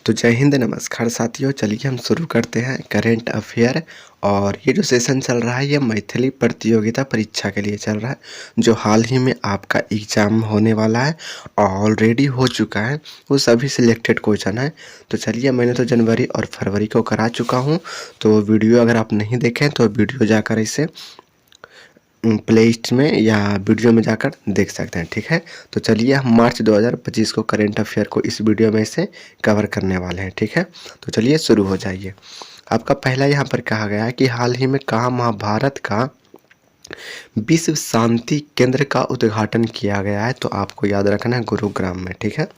तो जय हिंद, नमस्कार साथियों। चलिए हम शुरू करते हैं करेंट अफेयर। और ये जो सेशन चल रहा है ये मैथिली प्रतियोगिता परीक्षा के लिए चल रहा है, जो हाल ही में आपका एग्ज़ाम होने वाला है, ऑलरेडी हो चुका है। वो सभी सिलेक्टेड क्वेश्चन है। तो चलिए, मैंने तो जनवरी और फरवरी को करा चुका हूँ। तो वीडियो अगर आप नहीं देखें तो वीडियो जाकर इसे प्ले लिस्ट में या वीडियो में जाकर देख सकते हैं, ठीक है। तो चलिए, हम मार्च 2025 को करेंट अफेयर को इस वीडियो में से कवर करने वाले हैं, ठीक है। तो चलिए शुरू हो जाइए। आपका पहला यहाँ पर कहा गया है कि हाल ही में कहाँ महाभारत का विश्व शांति केंद्र का उद्घाटन किया गया है। तो आपको याद रखना है गुरुग्राम में, ठीक है।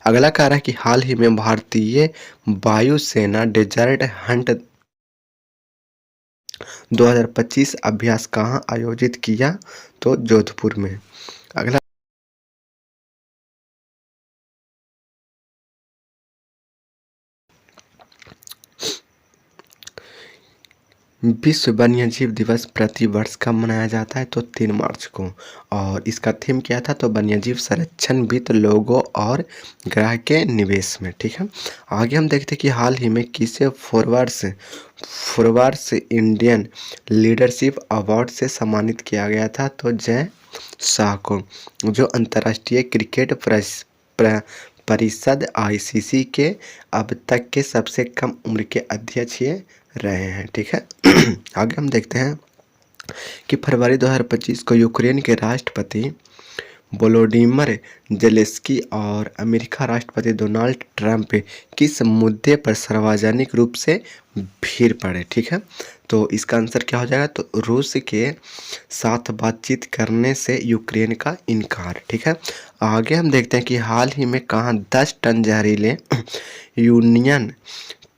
अगला कह रहा है कि हाल ही में भारतीय वायुसेना डेजर्ट हंट 2025 अभ्यास कहाँ आयोजित किया? तो जोधपुर में। अगला विश्व वन्यजीव दिवस प्रति वर्ष कब मनाया जाता है? तो 3 मार्च को। और इसका थीम क्या था? तो वन्यजीव संरक्षण, वित्त, लोगों और ग्रह के निवेश में, ठीक है। आगे हम देखते हैं कि हाल ही में किसे फोर्ब्स इंडियन लीडरशिप अवार्ड से सम्मानित किया गया था? तो जय शाह को, जो अंतर्राष्ट्रीय क्रिकेट परिषद ICC के अब तक के सबसे कम उम्र के अध्यक्ष ये रहे हैं, ठीक है। आगे हम देखते हैं कि फरवरी 2025 को यूक्रेन के राष्ट्रपति वोलोडिमिर जेलेंस्की और अमेरिका राष्ट्रपति डोनाल्ड ट्रंप किस मुद्दे पर सार्वजनिक रूप से भीड़ पड़े, ठीक है। तो इसका आंसर क्या हो जाएगा? तो रूस के साथ बातचीत करने से यूक्रेन का इनकार, ठीक है। आगे हम देखते हैं कि हाल ही में कहाँ 10 टन जहरीले यूनियन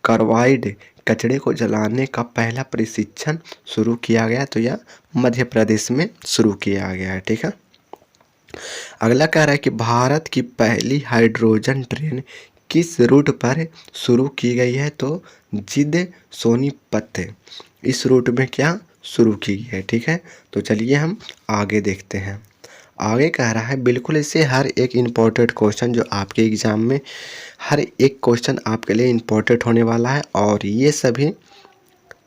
कार्बाइड कचरे को जलाने का पहला प्रशिक्षण शुरू किया गया? तो यह मध्य प्रदेश में शुरू किया गया है, ठीक है। अगला कह रहा है कि भारत की पहली हाइड्रोजन ट्रेन किस रूट पर शुरू की गई है? तो जिद सोनीपत, इस रूट में क्या शुरू की गई है, ठीक है। तो चलिए हम आगे देखते हैं। आगे कह रहा है, बिल्कुल इसे हर एक इम्पोर्टेंट क्वेश्चन जो आपके एग्ज़ाम में हर एक क्वेश्चन आपके लिए इम्पोर्टेंट होने वाला है। और ये सभी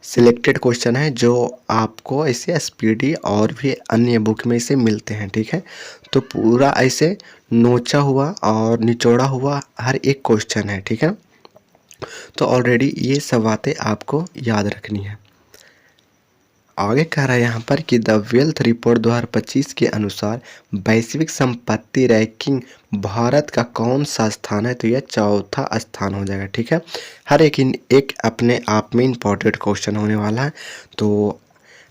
सिलेक्टेड क्वेश्चन है जो आपको ऐसे SPD और भी अन्य बुक में से मिलते हैं, ठीक है। तो पूरा ऐसे नोचा हुआ और निचोड़ा हुआ हर एक क्वेश्चन है, ठीक है। तो ऑलरेडी ये सब बातें आपको याद रखनी है। आगे कह रहा है यहाँ पर कि द वेल्थ रिपोर्ट 2025 के अनुसार वैश्विक संपत्ति रैंकिंग भारत का कौन सा स्थान है? तो यह चौथा स्थान हो जाएगा, ठीक है। हर एक अपने आप में इम्पोर्टेंट क्वेश्चन होने वाला है। तो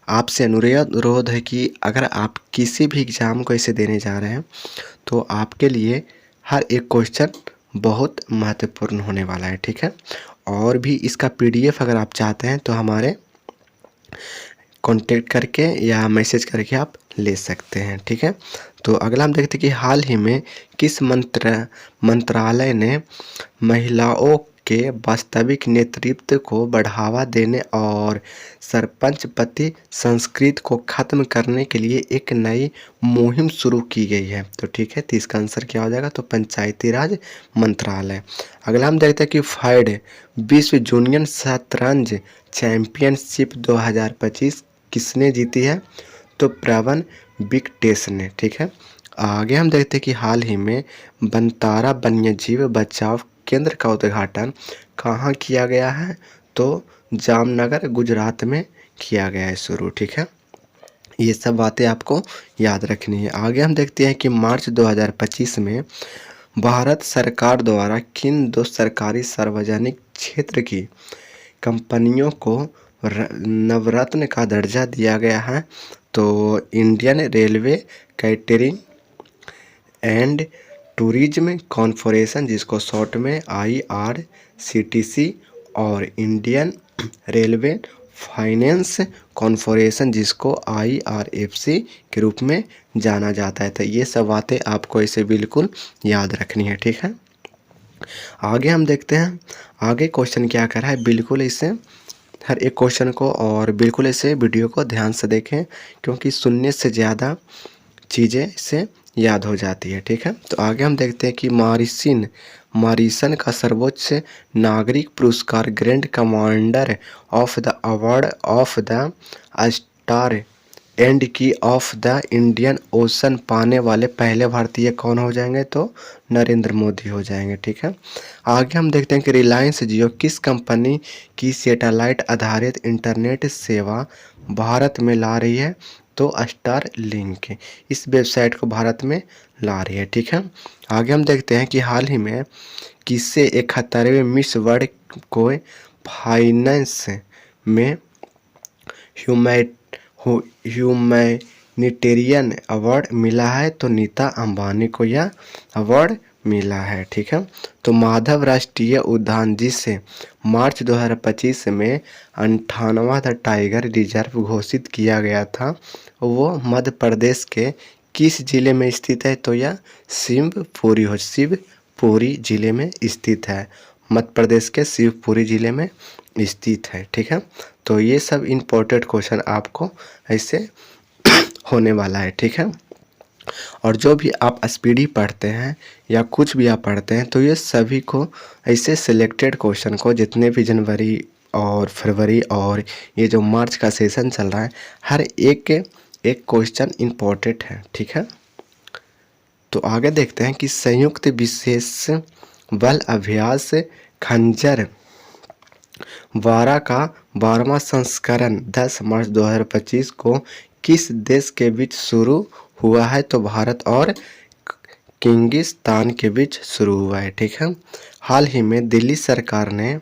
आपसे अनुरोध है कि अगर आप किसी भी एग्ज़ाम को ऐसे देने जा रहे हैं तो आपके लिए हर एक क्वेश्चन बहुत महत्वपूर्ण होने वाला है, ठीक है। और भी इसका PDF अगर आप चाहते हैं तो हमारे कांटेक्ट करके या मैसेज करके आप ले सकते हैं, ठीक है। तो अगला हम देखते हैं कि हाल ही में किस मंत्रालय ने महिलाओं के वास्तविक नेतृत्व को बढ़ावा देने और सरपंच पति संस्कृति को खत्म करने के लिए एक नई मुहिम शुरू की गई है? तो ठीक है, तो इसका आंसर क्या हो जाएगा? तो पंचायती राज मंत्रालय। अगला हम देखते हैं कि FIDE विश्व जूनियर शतरंज चैंपियनशिप 2025 किसने जीती है? तो प्रवन विकटेश ने, ठीक है। आगे हम देखते हैं कि हाल ही में बंतारा वन्यजीव बचाव केंद्र का उद्घाटन कहाँ किया गया है? तो जामनगर गुजरात में किया गया है शुरू, ठीक है। ये सब बातें आपको याद रखनी है। आगे हम देखते हैं कि मार्च 2025 में भारत सरकार द्वारा किन 2 सरकारी सार्वजनिक क्षेत्र की कंपनियों को नवरत्न का दर्जा दिया गया है? तो Indian railway catering and tourism corporation, जिसको शॉर्ट में IRCTC, और इंडियन रेलवे फाइनेंस कॉरपोरेशन, जिसको IRFC के रूप में जाना जाता है। तो ये सब बातें आपको इसे बिल्कुल याद रखनी है, ठीक है। आगे हम देखते हैं आगे क्वेश्चन क्या कर रहा है। बिल्कुल इसे हर एक क्वेश्चन को और बिल्कुल इसे वीडियो को ध्यान से देखें, क्योंकि सुनने से ज़्यादा चीज़ें इससे याद हो जाती है, ठीक है। तो आगे हम देखते हैं कि मॉरिसन का सर्वोच्च नागरिक पुरस्कार grand commander of the award of the star and की ऑफ द इंडियन ओशन पाने वाले पहले भारतीय कौन हो जाएंगे? तो नरेंद्र मोदी हो जाएंगे। ठीक है, आगे हम देखते हैं कि रिलायंस जियो किस कंपनी की सैटेलाइट आधारित इंटरनेट सेवा भारत में ला रही है? तो स्टार लिंक इस वेबसाइट को भारत में ला रही है। ठीक है, आगे हम देखते हैं कि हाल ही में किसे 71वें मिस वर्ल्ड को फाइनेंस में ह्यूमैनिटेरियन अवार्ड मिला है? तो नीता अंबानी को यह अवार्ड मिला है। ठीक है, तो माधव राष्ट्रीय उद्यान जिसे मार्च 2025 में 58वां टाइगर रिजर्व घोषित किया गया था, वो मध्य प्रदेश के किस जिले में स्थित है? तो यह शिवपुरी जिले में स्थित है। मध्य प्रदेश के शिवपुरी जिले में स्थित है। ठीक है, तो ये सब इम्पोर्टेंट क्वेश्चन आपको ऐसे होने वाला है। ठीक है, और जो भी आप स्पीडी पढ़ते हैं या कुछ भी आप पढ़ते हैं तो ये सभी को ऐसे सिलेक्टेड क्वेश्चन को, जितने भी जनवरी और फरवरी और ये जो मार्च का सेशन चल रहा है, हर एक क्वेश्चन इम्पोर्टेंट है। ठीक है, तो आगे देखते हैं कि संयुक्त विशेष बल अभ्यास खंजर 12 का 12वां संस्करण 10 मार्च 2025 को किस देश के बीच शुरू हुआ है? तो भारत और किर्गिस्तान के बीच शुरू हुआ है। ठीक है, हाल ही में दिल्ली सरकार ने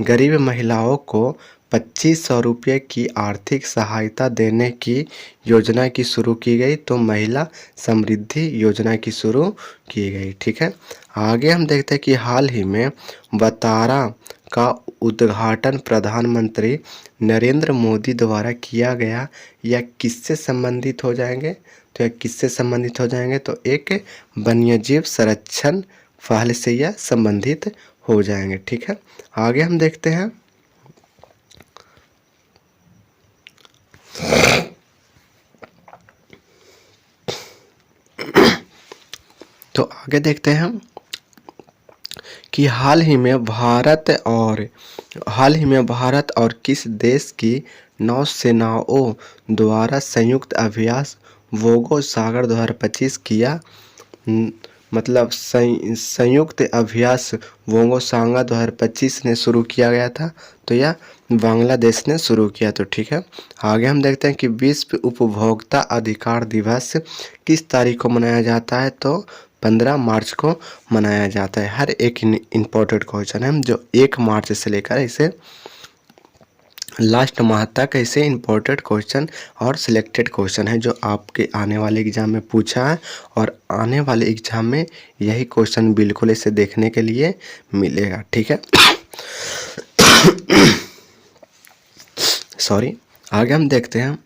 गरीब महिलाओं को 2500 रुपये की आर्थिक सहायता देने की योजना की शुरू की गई, तो महिला समृद्धि योजना की शुरू की गई। ठीक है, आगे हम देखते हैं कि हाल ही में बतारा का उद्घाटन प्रधानमंत्री नरेंद्र मोदी द्वारा किया गया, यह किससे संबंधित हो जाएंगे? तो यह किससे संबंधित हो जाएंगे? तो एक वन्यजीव संरक्षण पहल से यह संबंधित हो जाएंगे। ठीक है, आगे हम देखते हैं तो आगे देखते हैं हम कि हाल ही में भारत और किस देश की नौसेनाओं द्वारा संयुक्त अभ्यास वोगो सागर 2025 किया? मतलब संयुक्त अभ्यास वोगो सागर 2025 ने शुरू किया गया था, तो यह बांग्लादेश ने शुरू किया। तो ठीक है, आगे हम देखते हैं कि विश्व उपभोक्ता अधिकार दिवस किस तारीख को मनाया जाता है? तो 15 मार्च को मनाया जाता है। हर एक इम्पोर्टेंट क्वेश्चन है जो 1 मार्च से लेकर इसे लास्ट माह तक ऐसे इम्पोर्टेंट क्वेश्चन और सिलेक्टेड क्वेश्चन है जो आपके आने वाले एग्जाम में पूछा है, और आने वाले एग्जाम में यही क्वेश्चन बिल्कुल इसे देखने के लिए मिलेगा। ठीक है, सॉरी, आगे हम देखते हैं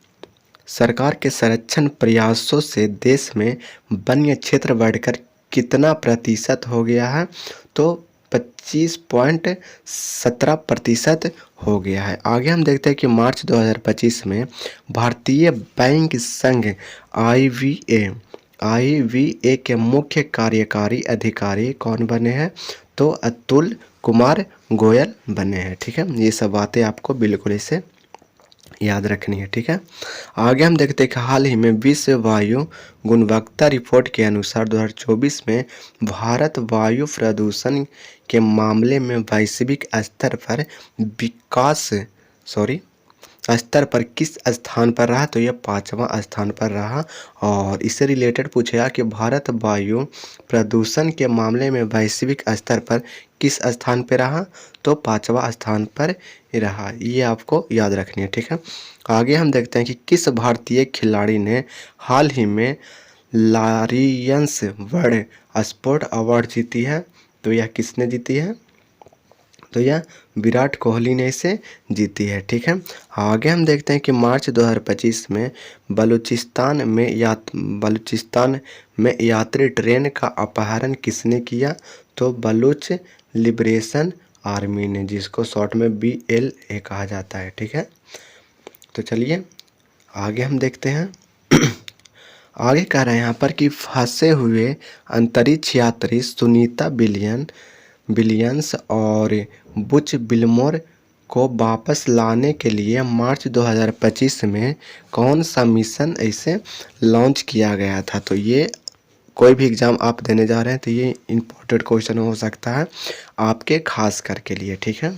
सरकार के संरक्षण प्रयासों से देश में वन्य क्षेत्र बढ़कर कितना प्रतिशत हो गया है? तो 25.17% हो गया है। आगे हम देखते हैं कि मार्च 2025 में भारतीय बैंक संघ आईवीए के मुख्य कार्यकारी अधिकारी कौन बने हैं? तो अतुल कुमार गोयल बने हैं। ठीक है, ये सब बातें आपको बिल्कुल इसे याद रखनी है। ठीक है, आगे हम देखते हैं कि हाल ही में विश्व वायु गुणवत्ता रिपोर्ट के अनुसार 2024 में भारत वायु प्रदूषण के मामले में वैश्विक स्तर पर किस स्थान पर रहा? तो यह 5वां स्थान पर रहा। और इससे रिलेटेड पूछेगा कि भारत वायु प्रदूषण के मामले में वैश्विक स्तर पर किस स्थान पर रहा? तो 5वां स्थान पर रहा। ये आपको याद रखनी है। ठीक है, आगे हम देखते हैं कि किस भारतीय खिलाड़ी ने हाल ही में लारियंस वर्ल्ड स्पोर्ट अवार्ड जीती है? तो यह किसने जीती है? तो यह विराट कोहली ने इसे जीती है। ठीक है, आगे हम देखते हैं कि मार्च 2025 में बलूचिस्तान में यात्री ट्रेन का अपहरण किसने किया? तो बलूच लिबरेशन आर्मी ने, जिसको शॉर्ट में BLA कहा जाता है। ठीक है, तो चलिए आगे हम देखते हैं आगे कह रहे हैं यहाँ पर कि फंसे हुए अंतरिक्ष यात्री सुनीता विलियम विलियम्स और बुच विल्मोर को वापस लाने के लिए मार्च 2025 में कौन सा मिशन ऐसे लॉन्च किया गया था। तो ये कोई भी एग्ज़ाम आप देने जा रहे हैं तो ये इम्पोर्टेंट क्वेश्चन हो सकता है आपके खास कर के लिए, ठीक है।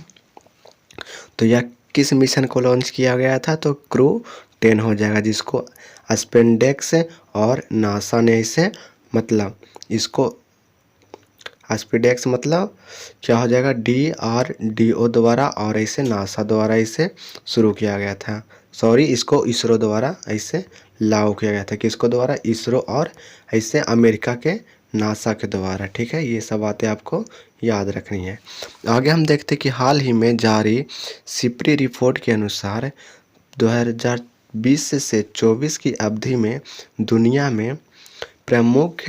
तो यह किस मिशन को लॉन्च किया गया था, तो क्रू 10 हो जाएगा, जिसको स्पेंडेक्स और नासा ने इसे मतलब इसको स्पेडेक्स मतलब क्या हो जाएगा, DRDO द्वारा और ऐसे नासा द्वारा इसे शुरू किया गया था। सॉरी, इसको इसरो द्वारा ऐसे लागू किया गया था। किसको द्वारा, इसरो और ऐसे अमेरिका के नासा के द्वारा, ठीक है। ये सब बातें आपको याद रखनी है। आगे हम देखते हैं कि हाल ही में जारी सिपरी रिपोर्ट के अनुसार 2020 से 24 की अवधि में दुनिया में प्रमुख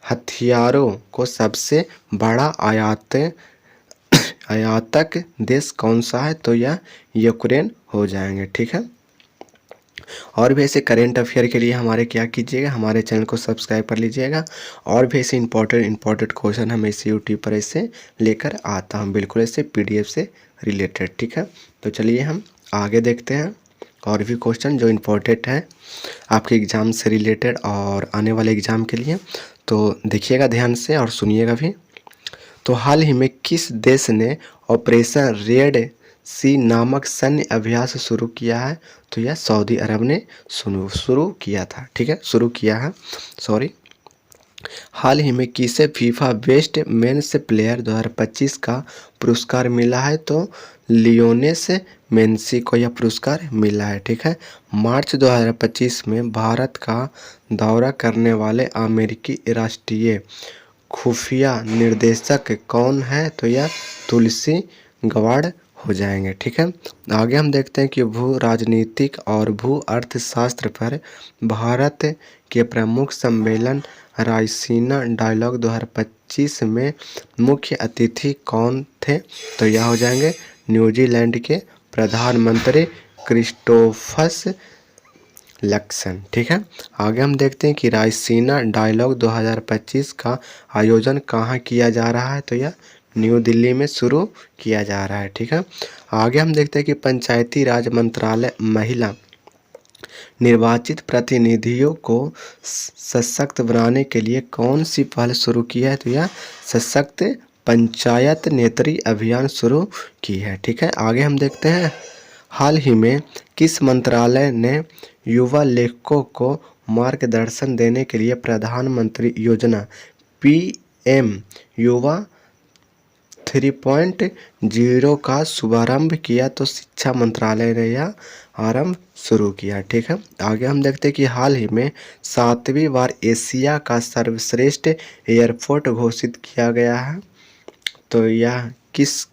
हथियारों को सबसे बड़ा आयातक देश कौन सा है, तो यह यूक्रेन हो जाएंगे, ठीक है। और भी ऐसे करेंट अफेयर के लिए हमारे क्या कीजिएगा, हमारे चैनल को सब्सक्राइब कर लीजिएगा। और भी ऐसे इंपॉर्टेंट क्वेश्चन हम ऐसे यूट्यूब पर ऐसे लेकर आता हूँ, बिल्कुल ऐसे PDF से रिलेटेड, ठीक है। तो चलिए हम आगे देखते हैं और भी क्वेश्चन जो इम्पोर्टेंट है आपके एग्ज़ाम से रिलेटेड और आने वाले एग्ज़ाम के लिए। तो देखिएगा ध्यान से और सुनिएगा भी। तो हाल ही में किस देश ने ऑपरेशन रेड सी नामक सैन्य अभ्यास शुरू किया है, तो यह सऊदी अरब ने शुरू किया था, ठीक है, शुरू किया है, सॉरी। हाल ही में किसे फीफा बेस्ट मेंस प्लेयर 2025 का पुरस्कार मिला है, तो लियोनेस मेसी को यह पुरस्कार मिला है, ठीक है। मार्च 2025 में भारत का दौरा करने वाले अमेरिकी राष्ट्रीय खुफिया निर्देशक कौन है, तो यह तुलसी गवाड़ हो जाएंगे, ठीक है। आगे हम देखते हैं कि भू राजनीतिक और भू अर्थशास्त्र पर भारत के प्रमुख सम्मेलन रायसीना डायलॉग 2025 में मुख्य अतिथि कौन थे, तो यह हो जाएंगे न्यूजीलैंड के प्रधानमंत्री क्रिस्टोफस लक्सन, ठीक है। आगे हम देखते हैं कि रायसीना डायलॉग 2025 का आयोजन कहाँ किया जा रहा है, तो यह न्यू दिल्ली में शुरू किया जा रहा है, ठीक है। आगे हम देखते हैं कि पंचायती राज मंत्रालय महिला निर्वाचित प्रतिनिधियों को सशक्त बनाने के लिए कौन सी पहल शुरू की है, तो यह सशक्त पंचायत नेत्री अभियान शुरू की है, ठीक है। आगे हम देखते हैं हाल ही में किस मंत्रालय ने युवा लेखकों को मार्गदर्शन देने के लिए प्रधानमंत्री योजना PM युवा 3.0 का शुभारंभ किया, तो शिक्षा मंत्रालय ने यह आरंभ शुरू किया, ठीक है। आगे हम देखते हैं कि हाल ही में 7वीं बार एशिया का सर्वश्रेष्ठ एयरपोर्ट घोषित किया गया है, तो यह किस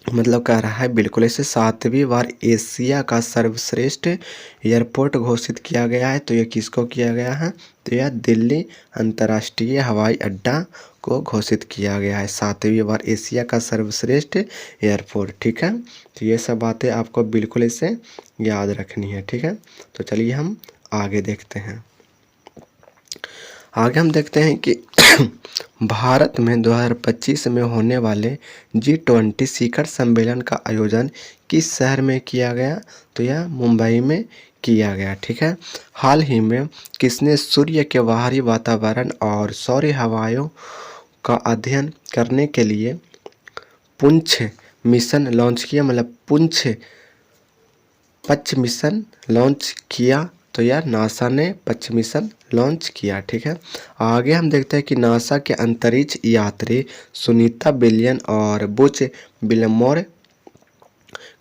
मतलब कह रहा है, बिल्कुल ऐसे 7वीं बार एशिया का सर्वश्रेष्ठ एयरपोर्ट घोषित किया गया है, तो यह किसको किया गया है, तो यह दिल्ली अंतर्राष्ट्रीय हवाई अड्डा को घोषित किया गया है, 7वीं बार एशिया का सर्वश्रेष्ठ एयरपोर्ट, ठीक है। तो ये सब बातें आपको बिल्कुल ऐसे याद रखनी है, ठीक है। तो चलिए हम आगे देखते हैं। आगे हम देखते हैं कि भारत में 2025 में होने वाले G20 शिखर सम्मेलन का आयोजन किस शहर में किया गया, तो यह मुंबई में किया गया, ठीक है। हाल ही में किसने सूर्य के बाहरी वातावरण और सौर हवाओं का अध्ययन करने के लिए पुंछ मिशन लॉन्च किया, मतलब पच मिशन लॉन्च किया, तो यार नासा ने पच मिशन लॉन्च किया, ठीक है। आगे हम देखते हैं कि नासा के अंतरिक्ष यात्री सुनीता विलियम और बुच विल्मोर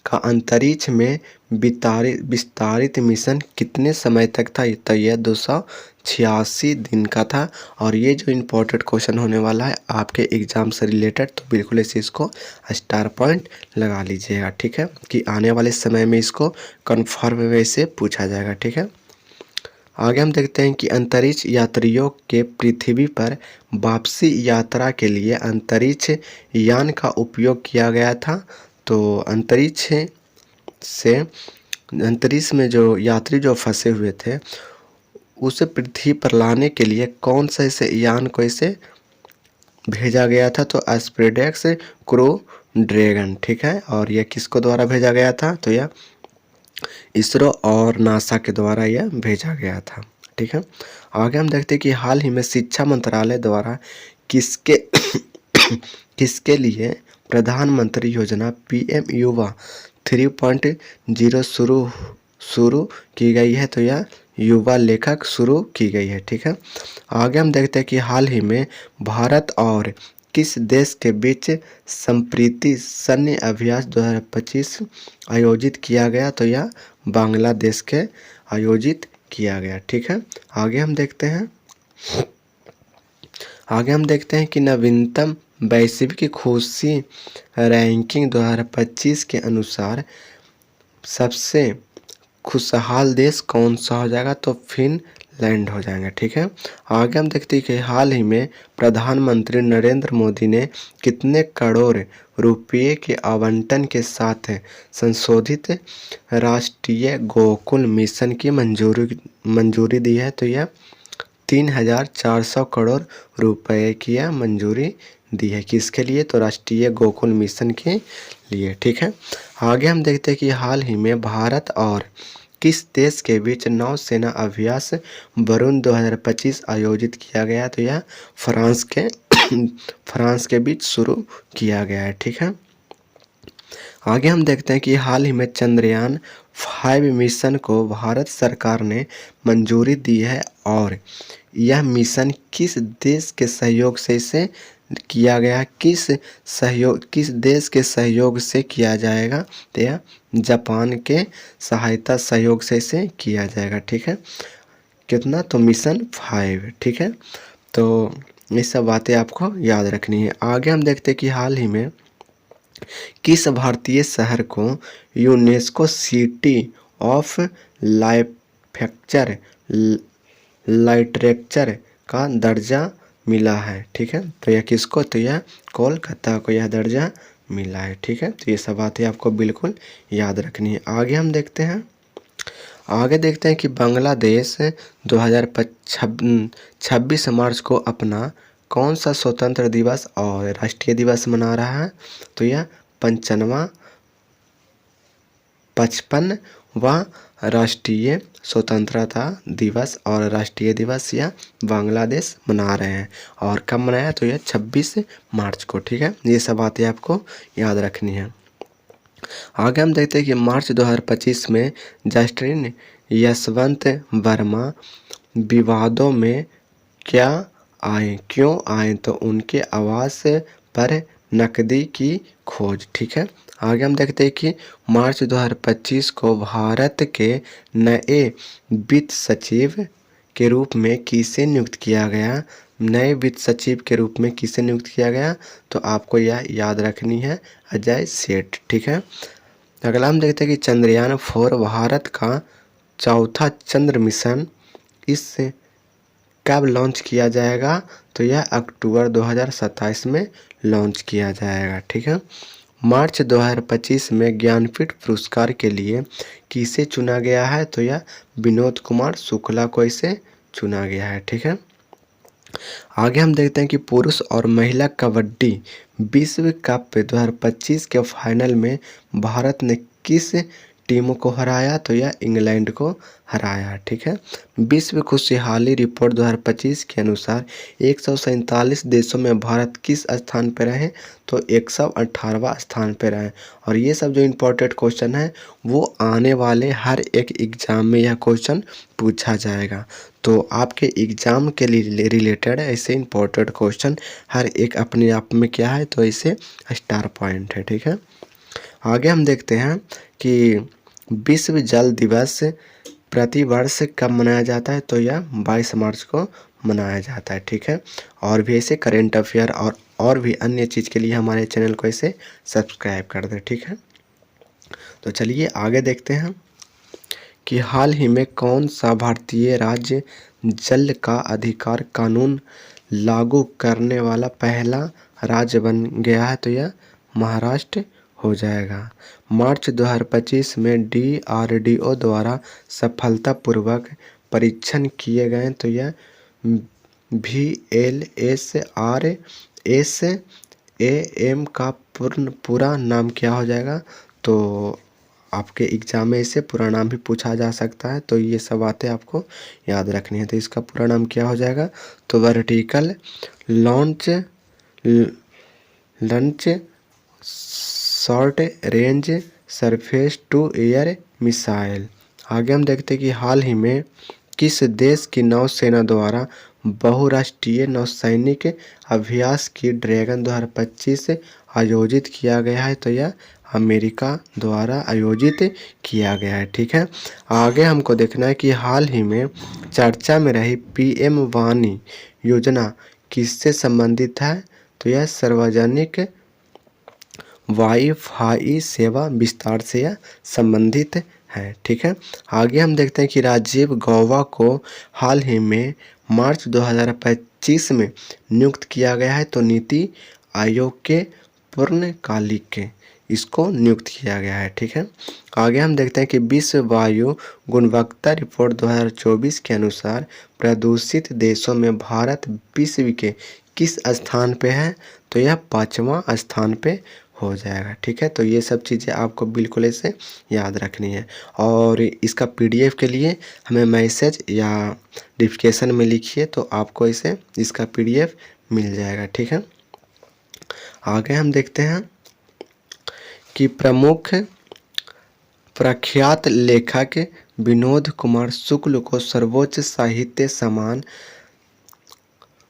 का अंतरिक्ष में विस्तारित मिशन कितने समय तक था, तो यह 286 दिन का था। और ये जो इम्पोर्टेंट क्वेश्चन होने वाला है आपके एग्ज़ाम से रिलेटेड, तो बिल्कुल ऐसे इसको स्टार पॉइंट लगा लीजिएगा, ठीक है, कि आने वाले समय में इसको कन्फर्म वे से पूछा जाएगा, ठीक है। आगे हम देखते हैं कि अंतरिक्ष यात्रियों के पृथ्वी पर वापसी यात्रा के लिए अंतरिक्ष यान का उपयोग किया गया था, तो अंतरिक्ष में जो यात्री जो फंसे हुए थे उसे पृथ्वी पर लाने के लिए कौन सा ऐसे यान को ऐसे भेजा गया था, तो एस्पेडेक्स क्रू ड्रैगन, ठीक है। और यह किसको द्वारा भेजा गया था, तो यह इसरो और नासा के द्वारा यह भेजा गया था, ठीक है। आगे हम देखते हैं कि हाल ही में शिक्षा मंत्रालय द्वारा किसके किसके लिए प्रधानमंत्री योजना पीएम युवा 3.0 शुरू की गई है, तो यह युवा लेखक शुरू की गई है, ठीक है। आगे हम देखते हैं कि हाल ही में भारत और किस देश के बीच संप्रीति सैन्य अभ्यास 2025 आयोजित किया गया, तो यह बांग्लादेश के आयोजित किया गया, ठीक है। आगे हम देखते हैं कि नवीनतम वैश्विक खुशी रैंकिंग 2025 के अनुसार सबसे खुशहाल देश कौन सा हो जाएगा, तो फिनलैंड हो जाएगा, ठीक है। आगे हम देखते हैं कि हाल ही में प्रधानमंत्री नरेंद्र मोदी ने कितने करोड़ रुपये के आवंटन के साथ संशोधित राष्ट्रीय गोकुल मिशन की मंजूरी दी है, तो यह 3,400 करोड़ रुपए की यह मंजूरी दी है। किसके लिए, तो राष्ट्रीय गोकुल मिशन के लिए, ठीक है। आगे हम देखते हैं कि हाल ही में भारत और किस देश के बीच नौसेना अभ्यास वरुण 2025 आयोजित किया गया, तो यह फ्रांस के बीच शुरू किया गया है, ठीक है। आगे हम देखते हैं कि हाल ही में चंद्रयान 5 मिशन को भारत सरकार ने मंजूरी दी है, और यह मिशन किस देश के सहयोग से इसे किया गया, किस देश के सहयोग से किया जाएगा, तो यह जापान के सहायता सहयोग से इसे किया जाएगा, ठीक है। कितना, तो मिशन 5, ठीक है। तो ये सब बातें आपको याद रखनी है। आगे हम देखते हैं कि हाल ही में किस भारतीय शहर को यूनेस्को सिटी ऑफ लिटरेचर का दर्जा मिला है, ठीक है। तो यह किसको, तो यह कोलकाता को यह दर्जा मिला है, ठीक है। तो ये सब बातें आपको बिल्कुल याद रखनी है। आगे देखते हैं कि बांग्लादेश 2026 मार्च को अपना कौन सा स्वतंत्र दिवस और राष्ट्रीय दिवस मना रहा है, तो यह 55वां राष्ट्रीय स्वतंत्रता दिवस और राष्ट्रीय दिवस यह बांग्लादेश मना रहे हैं। और कब मनाया, तो यह 26 मार्च को, ठीक है। ये सब बातें आपको याद रखनी है। आगे हम देखते हैं कि मार्च 2025 में जस्टिस यशवंत वर्मा विवादों में क्यों आए, तो उनके आवास पर नकदी की खोज, ठीक है। आगे हम देखते हैं कि मार्च 2025 को भारत के नए वित्त सचिव के रूप में किसे नियुक्त किया गया, नए वित्त सचिव के रूप में किसे नियुक्त किया गया, तो आपको यह याद रखनी है, अजय सेठ, ठीक है। अगला हम देखते हैं कि चंद्रयान 4 भारत का चौथा चंद्र मिशन इस कब लॉन्च किया जाएगा, तो यह अक्टूबर 2027 में लॉन्च किया जाएगा, ठीक है। मार्च 2025 में ज्ञानपीठ पुरस्कार के लिए किसे चुना गया है, तो यह विनोद कुमार शुक्ला को इसे चुना गया है, ठीक है। आगे हम देखते हैं कि पुरुष और महिला कबड्डी विश्व कप 2025 के फाइनल में भारत ने किस टीमों को हराया, तो यह इंग्लैंड को हराया, ठीक है। विश्व खुशहाली रिपोर्ट 2025 के अनुसार 147 देशों में भारत किस स्थान पर रहे, तो 118वां स्थान पर रहे। और ये सब जो इम्पोर्टेंट क्वेश्चन है वो आने वाले हर एक एग्ज़ाम में यह क्वेश्चन पूछा जाएगा। तो आपके एग्ज़ाम के लिए रिलेटेड ऐसे इम्पोर्टेंट क्वेश्चन हर एक अपने आप में क्या है, तो इसे स्टार पॉइंट है, ठीक है। आगे हम देखते हैं कि विश्व जल दिवस प्रतिवर्ष कब मनाया जाता है, तो यह 22 मार्च को मनाया जाता है, ठीक है। और भी ऐसे करेंट अफेयर और भी अन्य चीज़ के लिए हमारे चैनल को ऐसे सब्सक्राइब कर दें, ठीक है। तो चलिए आगे देखते हैं कि हाल ही में कौन सा भारतीय राज्य जल का अधिकार कानून लागू करने वाला पहला राज्य बन गया है, तो यह महाराष्ट्र हो जाएगा। मार्च 2025 में DRDO द्वारा सफलतापूर्वक परीक्षण किए गए, तो यह VLSR SAM का पूरा नाम क्या हो जाएगा? तो आपके एग्जाम में इसे पूरा नाम भी पूछा जा सकता है, तो ये सब बातें आपको याद रखनी है। तो इसका पूरा नाम क्या हो जाएगा? तो vertical launch short range surface to air missile. आगे हम देखते हैं कि हाल ही में किस देश की नौसेना द्वारा बहुराष्ट्रीय नौसैनिक अभ्यास की ड्रैगन 2025 आयोजित किया गया है? तो यह अमेरिका द्वारा आयोजित किया गया है। ठीक है, आगे हमको देखना है कि हाल ही में चर्चा में रही PM वाणी योजना किससे संबंधित है? तो यह सार्वजनिक वाईफाई सेवा विस्तार से यह संबंधित है। ठीक है, आगे हम देखते हैं कि राजीव गौबा को हाल ही में मार्च 2025 में नियुक्त किया गया है। तो नीति आयोग के पूर्णकालिक इसको नियुक्त किया गया है। ठीक है, आगे हम देखते हैं कि विश्व वायु गुणवत्ता रिपोर्ट 2024 के अनुसार प्रदूषित देशों में भारत विश्व के किस स्थान पे है? तो यह 5वां स्थान पे हो जाएगा। ठीक है, तो ये सब चीज़ें आपको बिल्कुल ऐसे याद रखनी है। और इसका PDF के लिए हमें मैसेज या नोटिफिकेशन में लिखिए, तो आपको इसे इसका PDF मिल जाएगा। ठीक है, आगे हम देखते हैं कि प्रख्यात लेखक विनोद कुमार शुक्ल को सर्वोच्च साहित्य सम्मान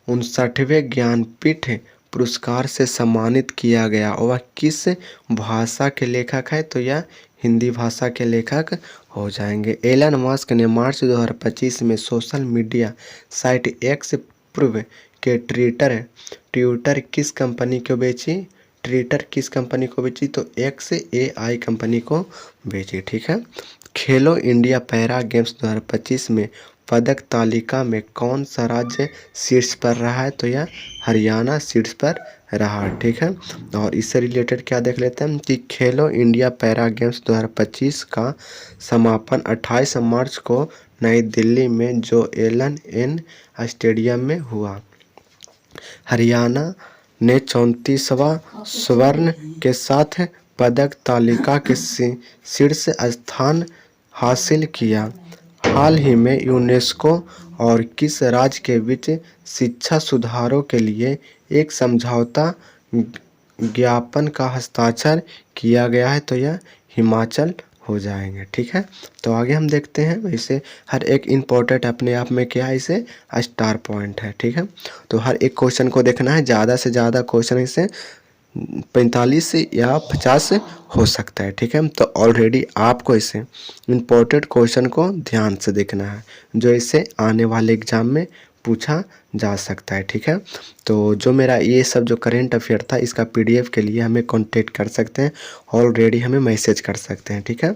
59वें ज्ञानपीठ पुरस्कार से सम्मानित किया गया। वह किस भाषा के लेखक है? तो यह हिंदी भाषा के लेखक हो जाएंगे। एलन मस्क ने मार्च 2025 में सोशल मीडिया साइट X पूर्व के ट्विटर किस कंपनी को बेची? तो XAI कंपनी को बेची। ठीक है, खेलो इंडिया पैरा गेम्स 2025 में पदक तालिका में कौन सा राज्य शीर्ष पर रहा है? तो यह हरियाणा शीर्ष पर रहा। ठीक है, और इससे रिलेटेड क्या देख लेते हैं कि खेलो इंडिया पैरा गेम्स 2025 का समापन 28 मार्च को नई दिल्ली में JOLN स्टेडियम में हुआ। हरियाणा ने 34वां स्वर्ण के साथ पदक तालिका के शीर्ष स्थान हासिल किया। हाल ही में यूनेस्को और किस राज्य के बीच शिक्षा सुधारों के लिए एक समझौता ज्ञापन का हस्ताक्षर किया गया है? तो यह हिमाचल हो जाएंगे। ठीक है, तो आगे हम देखते हैं। वैसे हर एक इम्पोर्टेंट अपने आप में क्या है, इसे स्टार पॉइंट है। ठीक है, तो हर एक क्वेश्चन को देखना है, ज़्यादा से ज़्यादा क्वेश्चन इसे 45 या 50 हो सकता है। ठीक है, तो ऑलरेडी आपको इसे इम्पोर्टेंट क्वेश्चन को ध्यान से देखना है, जो इसे आने वाले एग्जाम में पूछा जा सकता है। ठीक है, तो जो मेरा ये सब जो करेंट अफेयर था, इसका PDF के लिए हमें कांटेक्ट कर सकते हैं, ऑलरेडी हमें मैसेज कर सकते हैं। ठीक है,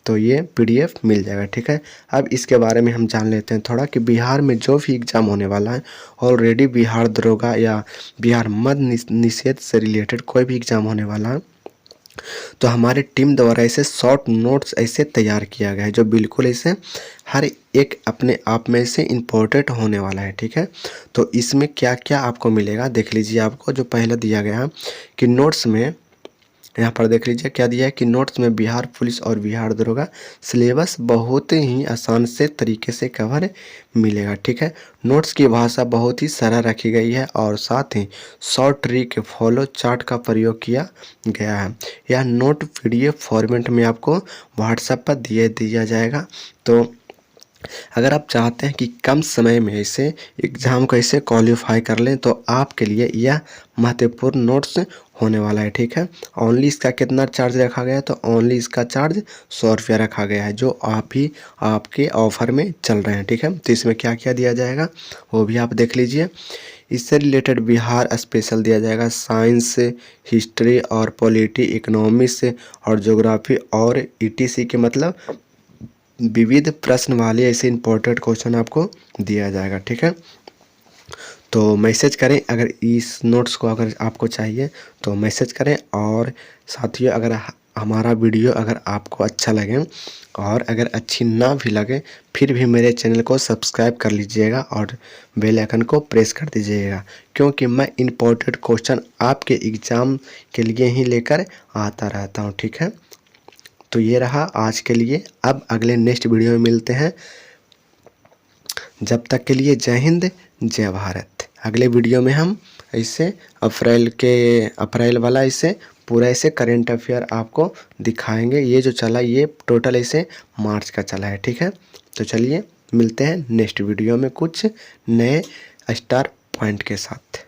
तो ये PDF मिल जाएगा। ठीक है, अब इसके बारे में हम जान लेते हैं थोड़ा कि बिहार में जो भी एग्ज़ाम होने वाला है, ऑलरेडी बिहार दरोगा या बिहार मद्य निषेध से रिलेटेड कोई भी एग्ज़ाम होने वाला है, तो हमारे टीम द्वारा ऐसे शॉर्ट नोट्स ऐसे तैयार किया गया है, जो बिल्कुल ऐसे हर एक अपने आप में से इम्पोर्टेंट होने वाला है। ठीक है, तो इसमें क्या क्या आपको मिलेगा देख लीजिए। आपको जो पहले दिया गया है कि नोट्स में, यहाँ पर देख लीजिए क्या दिया है कि नोट्स में बिहार पुलिस और बिहार दरोगा सिलेबस बहुत ही आसान से तरीके से कवर मिलेगा। ठीक है, नोट्स की भाषा बहुत ही सरल रखी गई है और साथ ही शॉर्ट ट्रिक फॉलो चार्ट का प्रयोग किया गया है। यह नोट PDF फॉर्मेट में आपको व्हाट्सएप पर दिया जाएगा। तो अगर आप चाहते हैं कि कम समय में इसे एग्ज़ाम को ऐसे क्वालिफाई कर लें, तो आपके लिए यह महत्वपूर्ण नोट्स होने वाला है। ठीक है, ओनली इसका कितना चार्ज रखा गया है? तो ओनली इसका चार्ज 100 रुपया रखा गया है, जो आपके ऑफर में चल रहे हैं। ठीक है, तो इसमें क्या क्या दिया जाएगा वो भी आप देख लीजिए। इससे रिलेटेड बिहार स्पेशल दिया जाएगा, साइंस, हिस्ट्री और पॉलिटी, इकोनॉमिक्स और ज्योग्राफी और ETC के मतलब विविध प्रश्न वाले ऐसे इंपॉर्टेंट क्वेश्चन आपको दिया जाएगा। ठीक है, तो मैसेज करें अगर इस नोट्स को अगर आपको चाहिए तो मैसेज करें। और साथियों, अगर हमारा वीडियो अगर आपको अच्छा लगे और अगर अच्छी ना भी लगे फिर भी मेरे चैनल को सब्सक्राइब कर लीजिएगा और बेल आइकन को प्रेस कर दीजिएगा, क्योंकि मैं इम्पोर्टेंट क्वेश्चन आपके एग्ज़ाम के लिए ही लेकर आता रहता हूँ। ठीक है, तो ये रहा आज के लिए। अब अगले नेक्स्ट वीडियो में मिलते हैं। जब तक के लिए जय हिंद, जय भारत। अगले वीडियो में हम इसे अप्रैल वाला इसे पूरा ऐसे करेंट अफेयर आपको दिखाएंगे। ये जो चला ये टोटल ऐसे मार्च का चला है। ठीक है, तो चलिए मिलते हैं नेक्स्ट वीडियो में कुछ नए स्टार पॉइंट के साथ।